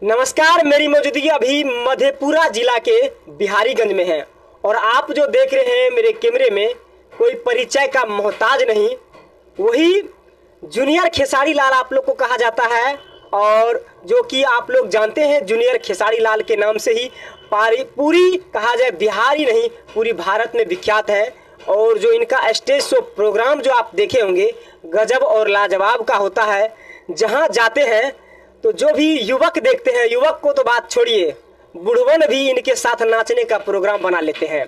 नमस्कार। मेरी मौजूदगी अभी मधेपुरा जिला के बिहारीगंज में है और आप जो देख रहे हैं मेरे कैमरे में कोई परिचय का मोहताज नहीं, वही जूनियर खेसारी लाल आप लोग को कहा जाता है और जो कि आप लोग जानते हैं जूनियर खेसारी लाल के नाम से ही पूरी कहा जाए बिहार ही नहीं पूरी भारत में विख्यात है। और जो इनका स्टेज शो प्रोग्राम जो आप देखे होंगे गजब और लाजवाब का होता है। जहां जाते हैं तो जो भी युवक देखते हैं, युवक को तो बात छोड़िए, बुढ़वन भी इनके साथ नाचने का प्रोग्राम बना लेते हैं।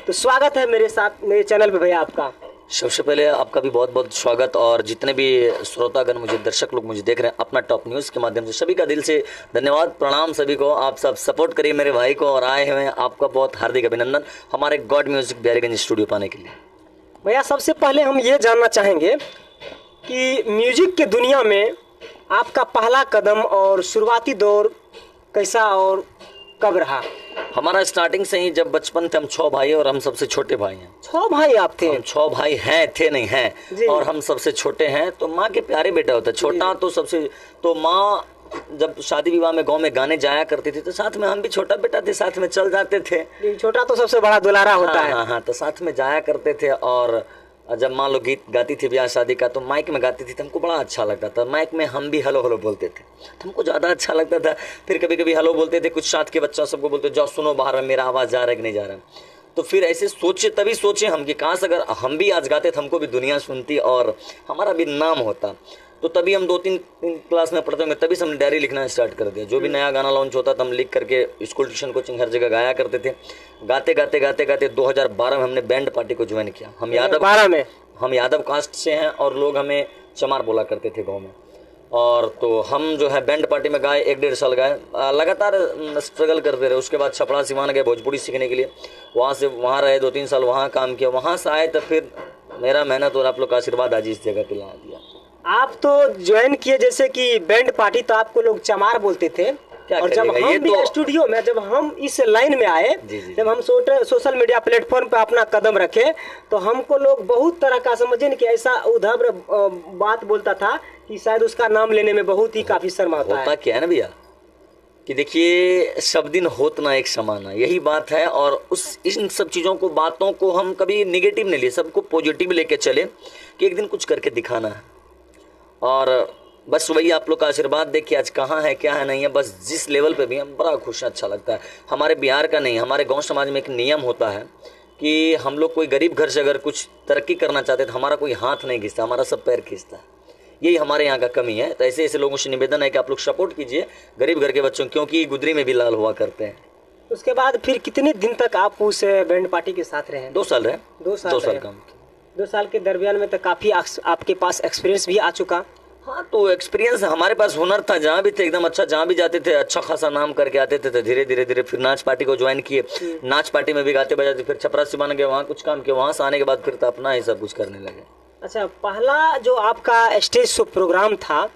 तो स्वागत है मेरे साथ मेरे चैनल पे भैया आपका। सबसे पहले आपका भी बहुत बहुत स्वागत और जितने भी श्रोतागण मुझे दर्शक लोग मुझे देख रहे हैं अपना टॉप न्यूज़ के माध्यम से सभी का दिल से धन्यवाद प्रणाम सभी को। आप सब सपोर्ट करिए मेरे भाई को और आए हुए हैं आपका बहुत हार्दिक अभिनंदन हमारे गॉड म्यूजिक बिहारीगंज स्टूडियो पाने के लिए। भैया सबसे पहले हम ये जानना चाहेंगे कि म्यूजिक के दुनिया में आपका पहला कदम और शुरुआती दौर कैसा और कब रहा? हमारा स्टार्टिंग से ही जब बचपन थे, हम 6 भाई और हम सबसे छोटे भाई हैं। 6 भाई आप थे? हम 6 भाई हैं, थे नहीं हैं, और हम सबसे छोटे हैं। तो माँ के प्यारे बेटा होता है छोटा, तो सबसे तो माँ जब शादी विवाह में गांव में गाने जाया करती थी तो साथ में हम भी छोटा बेटा थे साथ में चल जाते थे। छोटा तो सबसे बड़ा दुलारा होता है। हाँ, तो साथ में जाया करते थे। और जब माँ लोग गीत गाती थी ब्याह शादी का तो माइक में गाती थी तो हमको बड़ा अच्छा लगता था। माइक में हम भी हेलो हेलो बोलते थे तो हमको ज़्यादा अच्छा लगता था। फिर कभी कभी हेलो बोलते थे, कुछ साथ के बच्चा सबको बोलते जाओ सुनो बाहर में मेरा आवाज़ जा रहा है कि नहीं जा रहा है। तो फिर ऐसे तभी सोचे हम कि काश अगर हम भी आज गाते तो हमको भी दुनिया सुनती और हमारा भी नाम होता। तो तभी हम 2-3 क्लास में पढ़ते होंगे तभी से हमने डायरी लिखना स्टार्ट कर दिया। जो भी नया गाना लॉन्च होता था हम लिख करके स्कूल ट्यूशन कोचिंग हर जगह गाया करते थे। गाते गाते 2012 में हमने बैंड पार्टी को ज्वाइन किया। हम यादव कास्ट से हैं और लोग हमें चमार बोला करते थे गाँव में। और तो हम जो है बैंड पार्टी में गाए 1-1.5 साल गाए, लगातार स्ट्रगल करते रहे। उसके बाद छपरा सिवान गए भोजपुरी सीखने के लिए, वहाँ रहे 2-3 साल, वहाँ काम किया। वहाँ से आए तो फिर मेरा मेहनत और आप लोग का आशीर्वाद आज इस जगह पे ला दिया। आप तो ज्वाइन किए जैसे कि बैंड पार्टी तो आपको लोग चमार बोलते थे। और जब हम भी स्टूडियो में जब हम इस लाइन में आए, जब हम सोशल मीडिया प्लेटफॉर्म पे अपना कदम रखे तो हमको लोग बहुत तरह का समझे न कि ऐसा उधर बात बोलता था कि शायद उसका नाम लेने में बहुत ही काफी शर्म आता है। क्या है ना भैया कि देखिए सब दिन होत ना एक समाना, यही बात है। और इन सब चीज़ों को बातों को हम कभी निगेटिव नहीं लिए, सबको पॉजिटिव लेके चले कि एक दिन कुछ करके दिखाना है। और बस वही आप लोग का आशीर्वाद देख के आज कहाँ है क्या है नहीं है, बस जिस लेवल पे भी हम बड़ा खुश अच्छा लगता है। हमारे बिहार का नहीं, हमारे गांव समाज में एक नियम होता है कि हम लोग कोई गरीब घर से अगर कुछ तरक्की करना चाहते तो हमारा कोई हाथ नहीं खींचता, हमारा सब पैर खींचता है। यही हमारे यहाँ का कमी है। तो ऐसे लोगों से निवेदन है कि आप लोग सपोर्ट कीजिए गरीब घर के बच्चों, क्योंकि गुदरी में भी लाल हुआ करते हैं। उसके बाद फिर कितने दिन तक आप उस बैंड पार्टी के साथ रहे? 2 साल रहे। 2 साल काम। 2 साल के दरमियान में तो काफी आपके पास एक्सपीरियंस भी आ चुका। हाँ, तो एक्सपीरियंस हमारे पास हुनर था, जहाँ भी थे एकदम अच्छा, जहाँ भी जाते थे अच्छा खासा नाम करके आते थे। तो धीरे धीरे फिर नाच पार्टी को ज्वाइन किए, नाच पार्टी में भी गाते बजाते, फिर छपरा सिवान गए, वहाँ कुछ काम किया, वहाँ से आने के बाद फिर तो अपना ही सब कुछ करने लगे। अच्छा, पहला जो आपका स्टेज शो प्रोग्राम था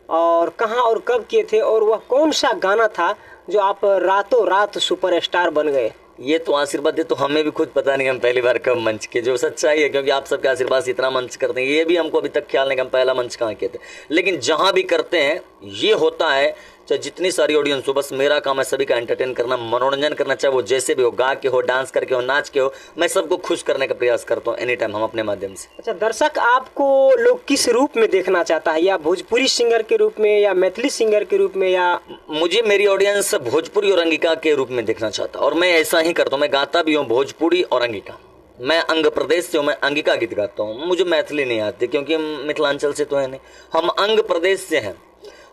और कहाँ और कब किए थे और वह कौन सा गाना था जो आप रातों रात सुपरस्टार बन गए? ये तो आशीर्वाद है, तो हमें भी खुद पता नहीं हम पहली बार कब मंच के, जो सच्चाई है क्योंकि आप सबके आशीर्वाद से इतना मंच करते हैं, ये भी हमको अभी तक ख्याल नहीं कि हम पहला मंच कहाँ किए थे। लेकिन जहाँ भी करते हैं ये होता है, चाहे जितनी सारी ऑडियंस हो, बस मेरा काम है सभी का एंटरटेन करना, मनोरंजन करना, चाहे वो जैसे भी हो, गा के हो, डांस करके हो, नाच के हो, मैं सबको खुश करने का प्रयास करता हूँ एनी टाइम हम अपने माध्यम से। अच्छा, दर्शक आपको लोग किस रूप में देखना चाहता है, या भोजपुरी सिंगर के रूप में या मैथिली सिंगर के रूप में? या मुझे मेरी ऑडियंस भोजपुरी और अंगिका के रूप में देखना चाहता है और मैं ऐसा ही करता हूँ। मैं गाता भी हूँ भोजपुरी और अंगिका। मैं अंग प्रदेश से हूँ, मैं अंगिका गीत गाता हूँ। मुझे मैथिली नहीं आती क्योंकि हम मिथिलांचल से तो है नहीं, हम अंग प्रदेश से हैं।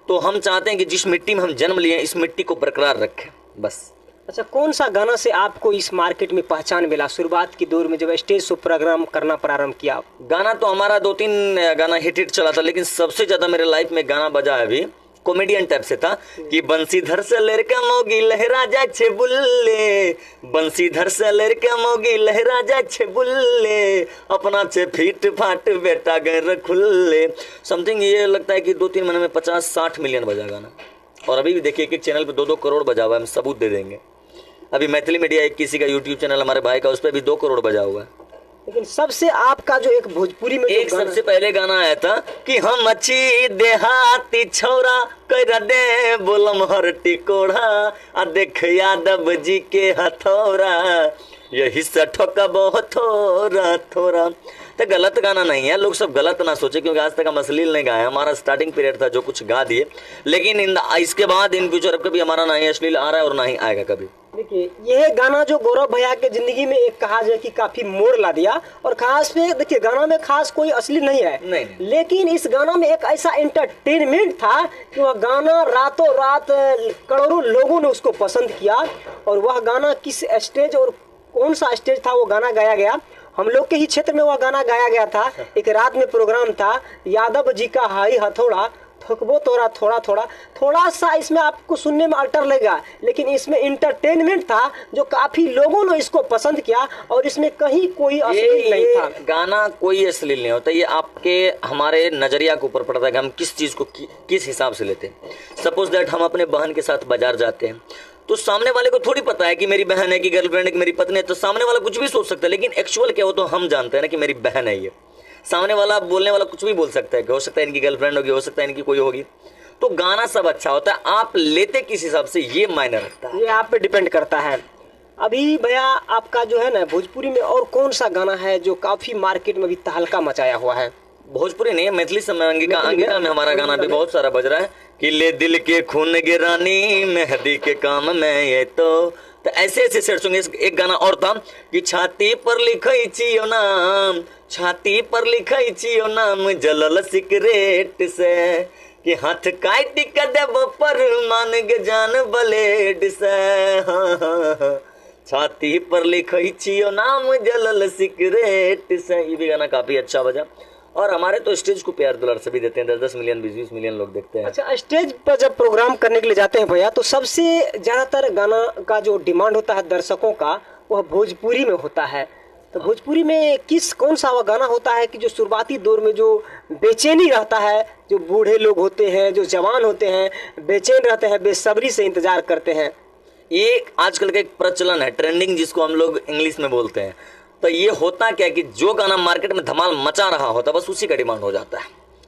तो हम चाहते हैं कि जिस मिट्टी में हम जन्म लिए इस मिट्टी को बरकरार रखें बस। अच्छा, कौन सा गाना से आपको इस मार्केट में पहचान मिला शुरुआत की दौर में जब स्टेज शो प्रोग्राम करना प्रारंभ किया? गाना तो हमारा 2-3 गाना हिट चला था, लेकिन सबसे ज्यादा मेरे लाइफ में गाना बजा है अभी कॉमेडियन टाइप से था कि बंसीधर से लड़का मोगी लहरा जा छे बुल्ले, बंसीधर से लड़का मोगी लहरा जा छे बुल्ले, अपना छे फीट फाट बेटा घर खुल्ले समथिंग। ये लगता है कि 2-3 महीने में 50-60 मिलियन बजा गाना। और अभी भी देखिए एक चैनल पे 2-2 करोड़ बजा हुआ है, हम सबूत दे देंगे। अभी मैथिली मीडिया एक किसी का यूट्यूब चैनल हमारे भाई का, उस पर भी 2 करोड़ बजा हुआ है। लेकिन सबसे आपका जो एक भोजपुरी में जो एक गाना- सबसे पहले गाना आया था कि हम अच्छी देहाती छौरा कर दे बोलम हर टिकोड़ा आ देख यादव जी के हथौरा यही से ठोकबो थोड़ा थोड़ा। तो गलत गाना नहीं है, लोग सब गलत ना सोचे, क्योंकि आज तक हम अश्लील नहीं गाए। हमारा स्टार्टिंग पीरियड था जो कुछ गा दिए, लेकिन इसके बाद इन फ्यूचर कभी हमारा ना ही अश्लील आ रहा है और ना ही आएगा कभी। देखिए यह गाना जो गौरव भैया के जिंदगी में एक कहा जाए कि काफी मोड़ ला दिया, और खास में देखिए गाना में खास कोई असली नहीं है, नहीं। लेकिन इस गाना में एक ऐसा एंटरटेनमेंट था कि वह गाना रातों रात करोड़ों लोगों ने उसको पसंद किया। और वह गाना किस स्टेज और कौन सा स्टेज था वो गाना गाया गया, हम लोग के ही क्षेत्र में वह गाना गाया गया था। एक रात में प्रोग्राम था, यादव जी का हाई हथौड़ा ठोकबो तोरा थोड़ा थोड़ा। थोड़ा सा इसमें आपको सुनने में अल्टर लगेगा, लेकिन इसमें इंटरटेनमेंट था जो काफी लोगों ने इसको पसंद किया, और इसमें कहीं कोई अश्लील नहीं था। गाना कोई अश्लील नहीं होता, ये आपके हमारे नजरिया के ऊपर पड़ता है कि हम किस चीज को किस हिसाब से लेते हैं। सपोज दैट हम अपने बहन के साथ बाजार जाते हैं, तो सामने वाले को थोड़ी पता है कि मेरी बहन है, कि गर्लफ्रेंड है, कि मेरी पत्नी है, तो सामने वाला कुछ भी सोच सकता है, लेकिन एक्चुअल क्या हो तो हम जानते हैं ना कि मेरी बहन है ये। सामने वाला बोलने वाला कुछ भी बोल सकता है कि हो सकता है इनकी गर्लफ्रेंड होगी, हो सकता है इनकी कोई होगी। तो गाना सब अच्छा होता है, आप लेते किस हिसाब से ये मायने रखता है, ये आप पे डिपेंड करता है। अभी भैया आपका जो है ना भोजपुरी में और कौन सा गाना है जो काफी मार्केट में भी तहलका मचाया हुआ है? भोजपुरी नहीं है, मैथिली समय अंगिका में हमारा गाना भी बहुत सारा बज रहा है कि ले दिल के खून गिरानी मेहंदी के काम में ये तो ऐसे ऐसे सेट होंगे। एक गाना और था कि छाती पर लिखई छियो नाम, छाती पर लिखई छियो नाम जलल सिगरेट से कि हाथ काट के देब पर मान गे जान ब्लेड से। हाँ, छाती पर लिखई छियो नाम जलल सिगरेट से। ये भी गाना काफी अच्छा बजा, और हमारे तो स्टेज को प्यार दुलार सभी देते हैं, 10-10 मिलियन 20-20 मिलियन लोग देखते हैं। अच्छा, स्टेज पर जब प्रोग्राम करने के लिए जाते हैं भैया, तो सबसे ज्यादातर गाना का जो डिमांड होता है दर्शकों का वह भोजपुरी में होता है। तो भोजपुरी में कौन सा वह गाना होता है कि जो शुरुआती दौर में जो बेचैनी रहता है, जो बूढ़े लोग होते हैं, जो जवान होते हैं, बेचैन रहते हैं, बेसब्री से इंतजार करते हैं? ये आजकल का एक प्रचलन है, ट्रेंडिंग जिसको हम लोग इंग्लिश में बोलते हैं। तो ये होता क्या कि जो गाना मार्केट में धमाल मचा रहा होता है बस उसी का डिमांड हो जाता है,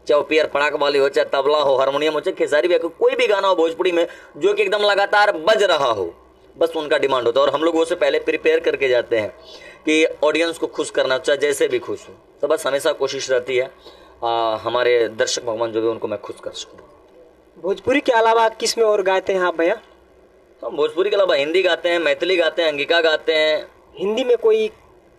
चाहे वो पियर पड़ाक वाली हो, चाहे तबला हो, हारमोनियम हो, चाहे खेसारी भी, कोई भी गाना हो भोजपुरी में जो कि एकदम लगातार बज रहा हो, बस उनका डिमांड होता है। और हम लोग उससे पहले प्रिपेयर करके जाते हैं कि ऑडियंस को खुश करना, चाहे जैसे भी खुश हो, तो बस हमेशा कोशिश रहती है हमारे दर्शक भगवान जो भी उनको मैं खुश कर सकूँ। भोजपुरी के अलावा किस में और गाते हैं आप भैया? हम भोजपुरी के अलावा हिंदी गाते हैं, मैथिली गाते हैं, अंगिका गाते हैं। हिंदी में कोई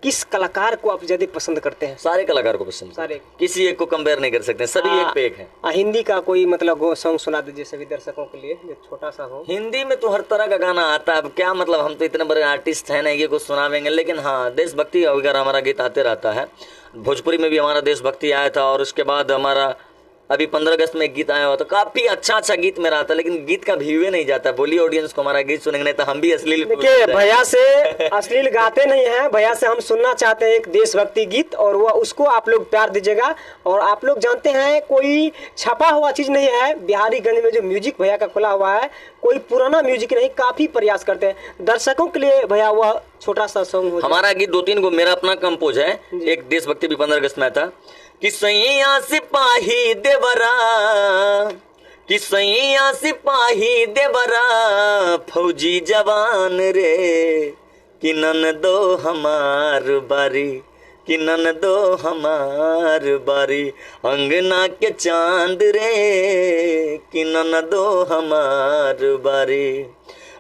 किस कलाकार को आप ज्यादा पसंद करते हैं? सारे कलाकार को पसंद, सारे, किसी एक को कंपेयर नहीं कर सकते, सभी एक पे एक है। हिंदी का कोई मतलब सॉन्ग सुना दीजिए सभी दर्शकों के लिए, जो छोटा सा हो। हिंदी में तो हर तरह का गाना आता है, अब क्या मतलब, हम तो इतने बड़े आर्टिस्ट हैं नहीं कि कुछ सुनावेंगे, लेकिन हाँ देशभक्ति वगैरह हमारा गीत आते रहता है। भोजपुरी में भी हमारा देशभक्ति आया था, और उसके बाद हमारा अभी 15 अगस्त में एक गीत आया हुआ, तो काफी अच्छा गीत मेरा आता है, लेकिन गीत का व्यूवे नहीं जाता। बोलिए ऑडियंस को हमारा गीत सुनेंगे, नहीं तो हम भी अश्लील। देखिए भैया से अश्लील गाते नहीं हैं, भैया से हम सुनना चाहते हैं एक देशभक्ति गीत, और वह उसको आप लोग प्यार दीजिएगा। और आप लोग जानते हैं कोई छपा हुआ चीज नहीं है, बिहारीगंज में जो म्यूजिक भैया का खुला हुआ है कोई पुराना म्यूजिक नहीं, काफी प्रयास करते हैं दर्शकों के लिए। भैया वह छोटा सा सॉन्ग हो, हमारा गीत 2-3 को मेरा अपना कंपोज है, एक देशभक्ति भी 15 अगस्त में था कि सैया सिपाही देवरा, कि सैया सिपाही देवरा फौजी जवान रे, कि ननदो हमार बारी, कि ननदो हमार बारी, अंगना के चांद रे, कि ननदो हमार बारी,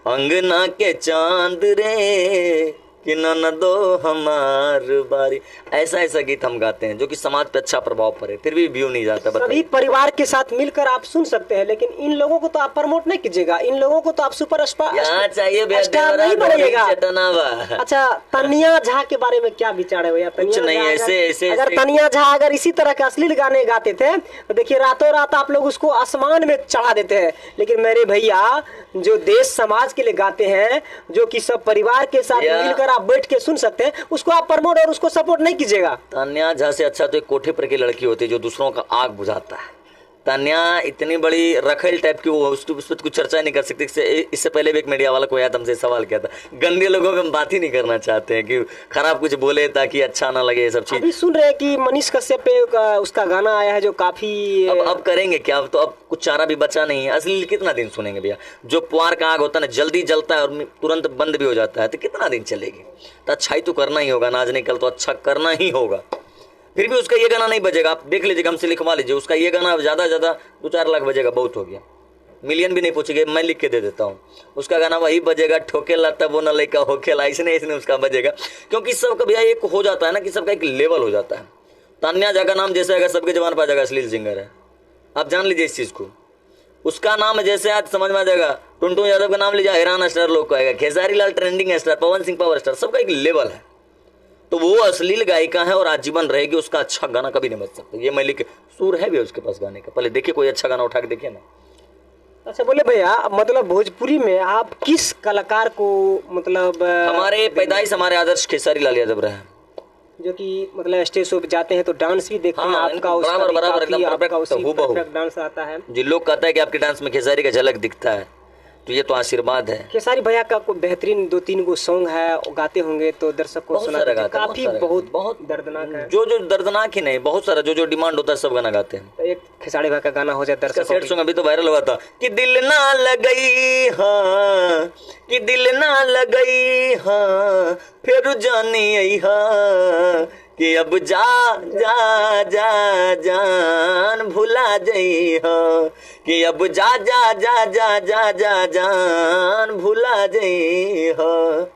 अंगना के चांद रे, कि ननदो हमार बारी। ऐसा गीत हम गाते हैं जो कि समाज पे अच्छा प्रभाव पड़े, फिर भी व्यू नहीं जाता। सभी परिवार के साथ मिलकर आप सुन सकते हैं, लेकिन इन लोगों को तो आप प्रमोट नहीं कीजिएगा, इन लोगों को तो आप सुपर स्टार नहीं बनेगा। अच्छा, तनिया झा के बारे में क्या विचार है भैया? कुछ नहीं, ऐसे अगर तनिया झा अगर इसी तरह के अश्लील गाने गाते थे तो देखिए रातों रात आप लोग उसको आसमान में चढ़ा देते हैं। लेकिन मेरे भैया जो देश समाज के लिए गाते हैं, जो कि सब परिवार के साथ मिलकर आप बैठ के सुन सकते हैं, उसको आप प्रमोट और उसको सपोर्ट नहीं कीजिएगा। तन्या झा से अच्छा तो एक कोठे पर की लड़की होती है जो दूसरों का आग बुझाता है, तान्या इतनी बड़ी रखेल टाइप की वो उस पर कुछ चर्चा नहीं कर सकती। इससे पहले भी एक मीडिया वाला को आया था, हमसे सवाल किया था, गंदे लोगों पे हम बात ही नहीं करना चाहते हैं कि खराब कुछ बोले ताकि अच्छा ना लगे ये सब चीज। अभी सुन रहे हैं कि मनीष कश्यप पे उसका गाना आया है जो काफी अब करेंगे क्या, अब तो अब कुछ चारा भी बचा नहीं है। असली कितना दिन सुनेंगे भैया, जो पुआर का आग होता है ना जल्दी जलता है और तुरंत बंद भी हो जाता है, तो कितना दिन चलेगी। तो अच्छाई तो करना ही होगा ना, आज नहीं कल तो अच्छा करना ही होगा। फिर भी उसका ये गाना नहीं बजेगा, आप देख लीजिएगा, हमसे लिखवा लीजिए, उसका ये गाना ज्यादा ज्यादा 2-4 लाख बजेगा, बहुत हो गया, मिलियन भी नहीं पूछेंगे, मैं लिख के दे देता हूँ। उसका गाना वही बजेगा, ठोकेला तब वो न लइका होखेला, इसने उसका बजेगा। क्योंकि सबका भैया एक हो जाता है ना कि सबका एक लेवल हो जाता है। तान्या झा का नाम जैसे अगर सबके जबान पर आ जाएगा अश्लील सिंगर है, आप जान लीजिए इस चीज को। उसका नाम जैसे आज समझ में आ जाएगा, टुनटुन यादव का नाम लीजिए हैरान स्टार लोग कहेगा, Khesari Lal trending star, Pawan Singh power star, सबका एक लेवल है। तो वो अश्लील गायिका है और आजीवन रहेगी, उसका अच्छा गाना कभी नहीं बच सकता। ये मैं लिख, सुर है भी उसके पास गाने का, पहले देखिए कोई अच्छा गाना उठा के देखिए ना। अच्छा बोले भैया, मतलब भोजपुरी में आप किस कलाकार को मतलब हमारे पैदाइश हमारे आदर्श खेसारी लाल यादव रहे, जो कि मतलब स्टेज शो पे जाते हैं तो डांस भी देखते हैं हाँ, आपका, उसका बराबर भी बराबर काफी एकदम आपका परफेक्ट, उसी हूबहू। परफेक्ट डांस आता है। जी, लोग कहता है कि आपके डांस में खेसारी का झलक दिखता है, तो ये तो आशीर्वाद है। खेसारी भैया का कोई बेहतरीन 2-3 गो सॉन्ग है, वो गाते होंगे तो दर्शक को बहुत सुना सारा गाते हैं, काफी बहुत दर्दनाक है। जो दर्दनाक ही नहीं, बहुत सारा जो डिमांड होता है सब गाना गाते हैं। तो एक खेसारी भैया का गाना हो जाए दर्शक सेट सॉन्ग अभी तो वायरल हुआ था कि दिल ना लगई हाँ, कि दिल ना लगई हाँ, फिर जानी आई हाँ, कि अब जा जा जा जान भुला जई हाँ, कि अब जा जा जा जा जा जा जान भुला जई हाँ।